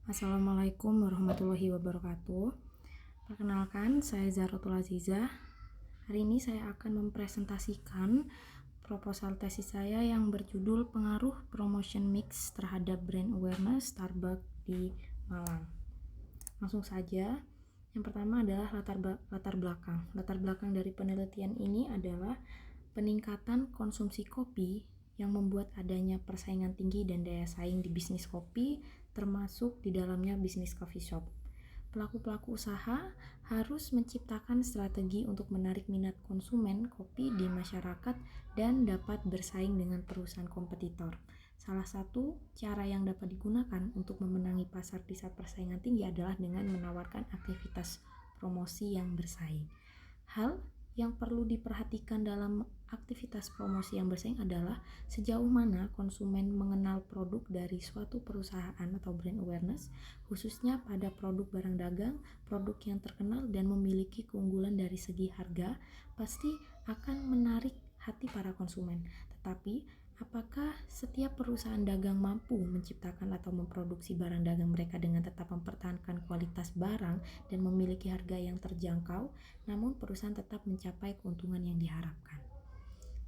Assalamualaikum warahmatullahi wabarakatuh. Perkenalkan, saya Zahratul Azizah. Hari ini saya akan mempresentasikan proposal tesis saya yang berjudul Pengaruh Promotion Mix terhadap Brand Awareness Starbucks di Malang. Langsung saja. Yang pertama adalah latar belakang. Latar belakang dari penelitian ini adalah peningkatan konsumsi kopi yang membuat adanya persaingan tinggi dan daya saing di bisnis kopi, termasuk di dalamnya bisnis coffee shop. Pelaku-pelaku usaha harus menciptakan strategi untuk menarik minat konsumen kopi di masyarakat dan dapat bersaing dengan perusahaan kompetitor. Salah satu cara yang dapat digunakan untuk memenangi pasar di saat persaingan tinggi adalah dengan menawarkan aktivitas promosi yang bersaing. Hal yang perlu diperhatikan dalam aktivitas promosi yang bersaing adalah sejauh mana konsumen mengenal produk dari suatu perusahaan atau brand awareness, khususnya pada produk barang dagang, produk yang terkenal dan memiliki keunggulan dari segi harga, pasti akan menarik hati para konsumen. Tetapi apakah setiap perusahaan dagang mampu menciptakan atau memproduksi barang dagang mereka dengan tetap mempertahankan kualitas barang dan memiliki harga yang terjangkau, namun perusahaan tetap mencapai keuntungan yang diharapkan?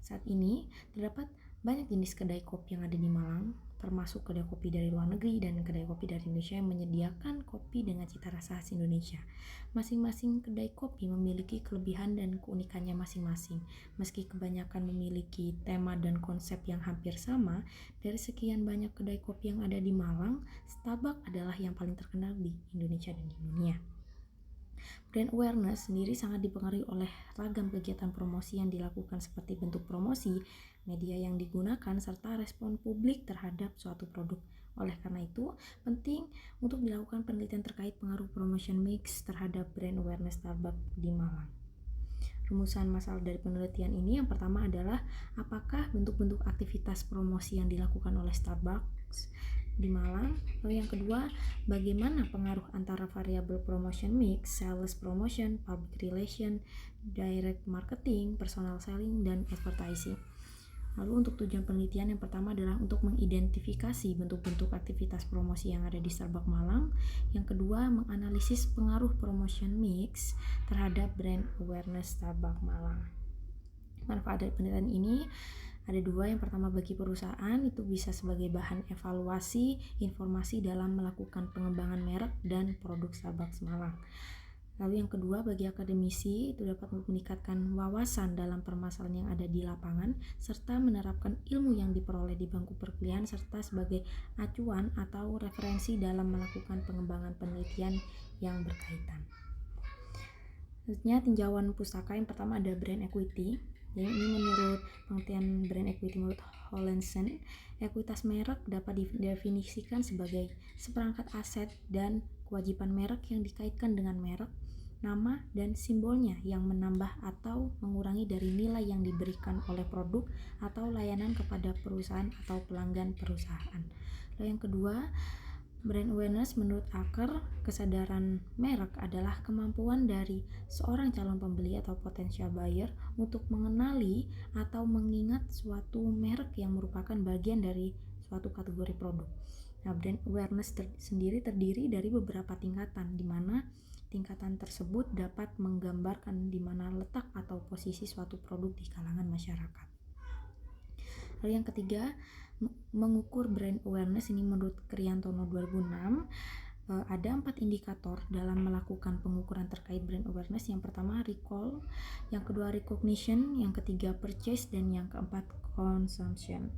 Saat ini terdapat banyak jenis kedai kopi yang ada di Malang, termasuk kedai kopi dari luar negeri dan kedai kopi dari Indonesia yang menyediakan kopi dengan cita rasa khas Indonesia. Masing-masing kedai kopi memiliki kelebihan dan keunikannya masing-masing. Meski kebanyakan memiliki tema dan konsep yang hampir sama, dari sekian banyak kedai kopi yang ada di Malang, Starbucks adalah yang paling terkenal di Indonesia dan di dunia. Brand awareness sendiri sangat dipengaruhi oleh ragam kegiatan promosi yang dilakukan seperti bentuk promosi, media yang digunakan, serta respon publik terhadap suatu produk. Oleh karena itu, penting untuk dilakukan penelitian terkait pengaruh promotion mix terhadap brand awareness Starbucks di Malang. Rumusan masalah dari penelitian ini yang pertama adalah apakah bentuk-bentuk aktivitas promosi yang dilakukan oleh Starbucks di Malang. Lalu yang kedua, bagaimana pengaruh antara variabel promotion mix, sales promotion, public relation, direct marketing, personal selling, dan advertising. Lalu untuk tujuan penelitian yang pertama adalah untuk mengidentifikasi bentuk-bentuk aktivitas promosi yang ada di Starbucks Malang. Yang kedua, menganalisis pengaruh promotion mix terhadap brand awareness Starbucks Malang. Manfaat dari penelitian ini ada dua. Yang pertama, bagi perusahaan itu bisa sebagai bahan evaluasi informasi dalam melakukan pengembangan merek dan produk Starbucks Malang. Lalu yang kedua, bagi akademisi itu dapat meningkatkan wawasan dalam permasalahan yang ada di lapangan serta menerapkan ilmu yang diperoleh di bangku perkuliahan serta sebagai acuan atau referensi dalam melakukan pengembangan penelitian yang berkaitan. Selanjutnya, tinjauan pustaka yang pertama ada brand equity. Jadi ini menurut pengertian brand equity menurut Hollandsen, ekuitas merek dapat didefinisikan sebagai seperangkat aset dan kewajiban merek yang dikaitkan dengan merek, nama, dan simbolnya yang menambah atau mengurangi dari nilai yang diberikan oleh produk atau layanan kepada perusahaan atau pelanggan perusahaan. Lalu yang kedua, brand awareness menurut Acker, kesadaran merek adalah kemampuan dari seorang calon pembeli atau potential buyer untuk mengenali atau mengingat suatu merek yang merupakan bagian dari suatu kategori produk. Nah, brand awareness sendiri terdiri dari beberapa tingkatan, di mana tingkatan tersebut dapat menggambarkan di mana letak atau posisi suatu produk di kalangan masyarakat. Lalu yang ketiga, mengukur brand awareness ini menurut Kriantono 2006, ada 4 indikator dalam melakukan pengukuran terkait brand awareness. Yang pertama recall, yang kedua recognition, yang ketiga purchase, dan yang keempat consumption.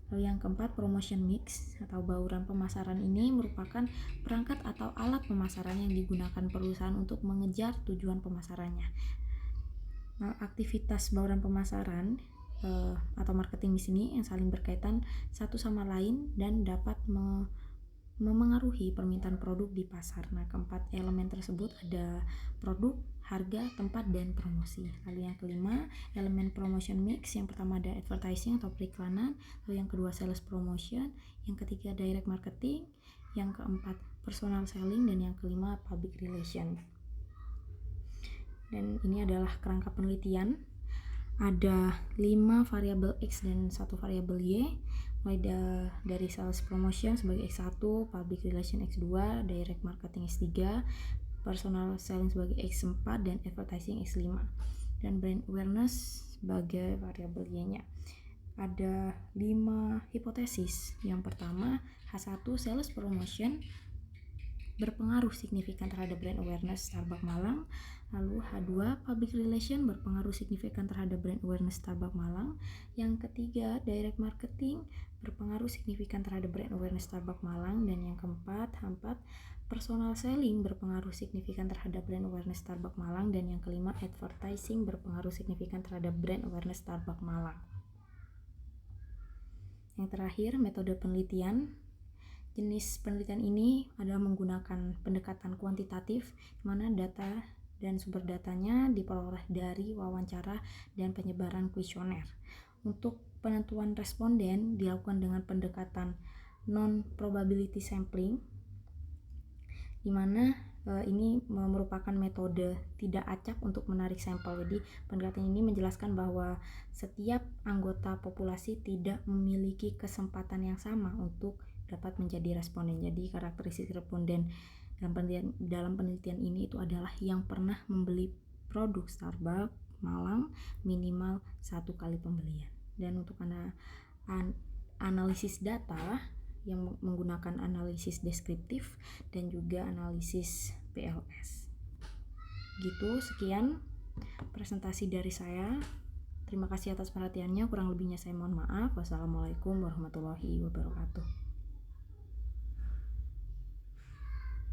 Lalu yang keempat, promotion mix atau bauran pemasaran ini merupakan perangkat atau alat pemasaran yang digunakan perusahaan untuk mengejar tujuan pemasarannya. Nah, aktivitas bauran pemasaran atau marketing di sini yang saling berkaitan satu sama lain dan dapat memengaruhi permintaan produk di pasar. Nah, keempat elemen tersebut ada produk, harga, tempat, dan promosi. Lalu yang kelima, elemen promotion mix. Yang pertama ada advertising atau periklanan, lalu yang kedua sales promotion, yang ketiga direct marketing, yang keempat personal selling, dan yang kelima public relation. Dan ini adalah kerangka penelitian. Ada 5 variabel X dan 1 variabel Y. mulai dari sales promotion sebagai X1, public relation X2, direct marketing X3, personal selling sebagai X4, dan advertising X5, dan brand awareness sebagai variabel Y-nya. Ada 5 hipotesis. Yang pertama, H1 sales promotion berpengaruh signifikan terhadap brand awareness Starbucks Malang. Lalu H2 public relation berpengaruh signifikan terhadap brand awareness Starbucks Malang. Yang ketiga, direct marketing berpengaruh signifikan terhadap brand awareness Starbucks Malang. Dan yang keempat, H4 personal selling berpengaruh signifikan terhadap brand awareness Starbucks Malang. Dan yang kelima, advertising berpengaruh signifikan terhadap brand awareness Starbucks Malang. Yang terakhir, metode penelitian. Jenis penelitian ini adalah menggunakan pendekatan kuantitatif, di mana data dan sumber datanya diperoleh dari wawancara dan penyebaran kuesioner. Untuk penentuan responden dilakukan dengan pendekatan non-probability sampling, di mana ini merupakan metode tidak acak untuk menarik sampel. Jadi pendekatan ini menjelaskan bahwa setiap anggota populasi tidak memiliki kesempatan yang sama untuk dapat menjadi responden. Jadi karakteristik responden dalam penelitian ini itu adalah yang pernah membeli produk Starbucks Malang minimal 1 kali pembelian. Dan untuk analisis data yang menggunakan analisis deskriptif dan juga analisis PLS. Gitu, sekian presentasi dari saya. Terima kasih atas perhatiannya, kurang lebihnya saya mohon maaf. Wassalamualaikum warahmatullahi wabarakatuh.